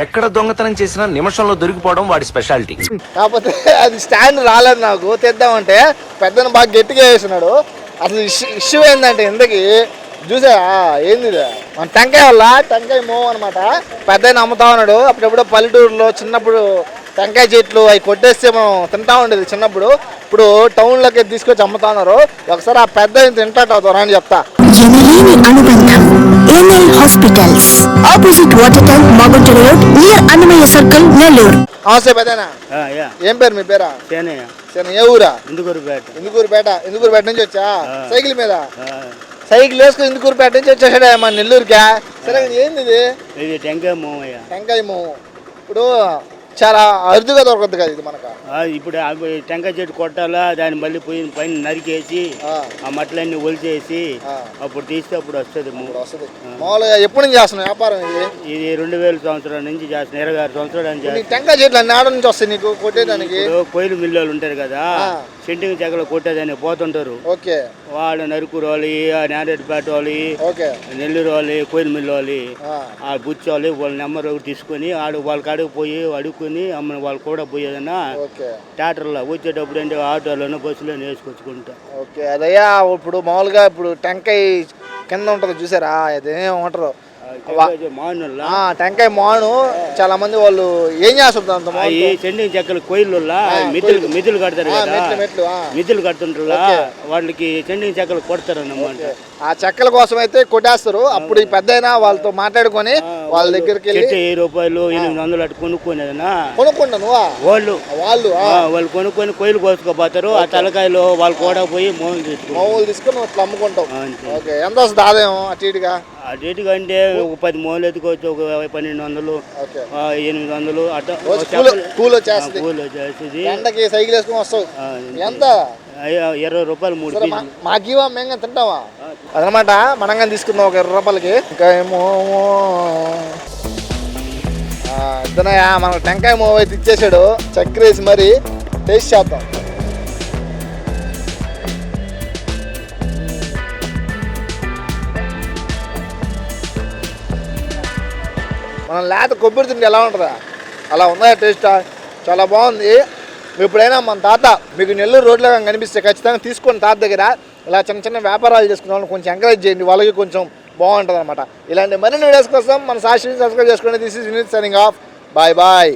ఎక్కడ దొంగతనం చేసినా నిమిషంలో దొరికిపోవడం వాడి స్పెషాలిటీ. కాకపోతే అది స్టాండ్ రాలేదు నాకు తెద్దామంటే పెద్దను బాగా గట్టిగా వేసినాడు. అసలు ఇష్యూ ఏంటంటే ఎందుకు చూసా ఏంది మన టెంకాయ వల్ల టెంకాయ మోవ్ అనమాట. పెద్ద అమ్ముతా ఉన్నాడు. అప్పుడెప్పుడో పల్లెటూరులో చిన్నప్పుడు టెంకాయ చెట్లు అవి కొట్టేస్తే మనం తింటా ఉండేది చిన్నప్పుడు. ఇప్పుడు టౌన్లోకి తీసుకొచ్చి అమ్ముతా ఉన్నారు. ఒకసారి ఆ పెద్ద తింటాట అని చెప్తా. అనుబంధం ML hospitals opposite water tank Magunta road near Annamayya circle Nellore. నమస్తే పెద్దనా. ఏం పేరు మీ పేరా? ఏ ఊరా? ఇందుకూరుపేట నుంచి వచ్చా సైకిల్ మీద. సైకిల్ వేసుకుని ఇందుకూరుపేట నుంచి వచ్చేసాడా మన నెల్లూరుకా? సరే ఏంది ఇది? టెంకాయ మోము. ఇప్పుడు చాలా అరుదుగా దొరకదు కదా ఇది మనకు. ఇప్పుడు టెంకాయ చెట్టు కొట్టాలా, దాన్ని మళ్ళీ పైన నరికేసి ఆ మట్లన్నీ ఒలిచేసి అప్పుడు తీస్తే అప్పుడు వస్తుంది. మామూలుగా ఎప్పుడు నుంచి చేస్తున్నావు వ్యాపారం ఇది? ఇది 2000 సంవత్సరాల నుంచి చేస్తున్నాను. 26 సంవత్సరాలు. టెంకాయ చెట్లు అన్ని ఆడ నుంచి వస్తాయి నీకు కొట్టేదానికి? కొయ్యలు మిల్లులు ఉంటారు కదా, సెంటింగ్ చెక్కలు కొట్టేదాన్ని పోతుంటారు. ఓకే, వాళ్ళు నరుకూరు వాళ్ళు, నారాయణపేట వాళ్ళు, నెల్లూరు వాళ్ళు, కొయ్యలు మిల్లు వాళ్ళు, ఆ బుచ్చి వాళ్ళు వాళ్ళ నెంబర్ తీసుకొని వాళ్ళ కాడికి పోయి అడుక్కుని అమ్మ వాళ్ళు కూడా పోయేదన్నా థియేటర్లో వచ్చేటప్పుడు అంటే ఆటోలోనూ బస్సులోనే వేసుకొచ్చుకుంటా. ఓకే, అదయ్యా ఇప్పుడు మామూలుగా ఇప్పుడు టెంకాయ కింద ఉంటుంది చూసారా, అదేమంటారు టెంకాయ మాను. చాలా మంది వాళ్ళు ఏం చేస్తుంటారు, చెండింగ్ చెక్కలు కొయ్యలు మిద్దులు కడతారు కదా, మిద్దులు కడుతుంటారు వాళ్ళకి చెండింగ్ చెక్కలు కొడతారు అన్నమాట. ఆ చెక్కల కోసం అయితే కొట్టేస్తారు. అప్పుడు ఈ పెద్దయినా వాళ్ళతో మాట్లాడుకొని వాళ్ళ దగ్గరికి వెళ్ళి 1000 రూపాయలు 800 అటు కొనుక్కునేదన్నా కొనుక్కుంటాను. వాళ్ళు కొనుక్కొని కొయ్యలు కోసుకోపోతారు. ఆ తలకాయలు వాళ్ళు కూడా పోయి మోములు తీసుకొని అట్లా అమ్ముకుంటాం. ఓకే, ఎంత వస్తుంది ఆదాయం అటు ఇటుగా? అటు ఇటుగా అంటే ఒక 10 మోలు ఎత్తుకోవచ్చు. ఒక 1200 800 అట్లా కూల్ వచ్చేస్తుంది. ఎండకి సైకిల్ వేసుకొని వస్తావు. ఎంత? 20 రూపాయలు 3 పీసులు. మాకివా మేము తింటావా అదనమాట. మనంగా తీసుకుందాం ఒక 20 రూపాయలకి. ఇంకా ఏమో ఇద్దనయా మనకు టెంకాయ మోవ అయితే ఇచ్చేసాడు. చక్కెర వేసి మరి టేస్ట్ చేద్దాం. మనం లేత కొబ్బరి తిండి ఎలా ఉంటుందా అలా ఉందా టేస్ట్. చాలా బాగుంది. ఎప్పుడైనా మన తాత మీకు నెల్లూరు రోడ్లో కనిపిస్తే ఖచ్చితంగా తీసుకోండి తాత దగ్గర. ఇలా చిన్న చిన్న వ్యాపారాలు చేసుకునే వాళ్ళని కొంచెం ఎంకరేజ్ చేయండి, వాళ్ళకి కొంచెం బాగుంటుంది అనమాట. ఇలాంటి మరిన్ని వీడియోస్ కోసం మన సాక్షిని సబ్స్క్రైబ్ చేసుకోండి. This is Vineeth signing off. Bye bye.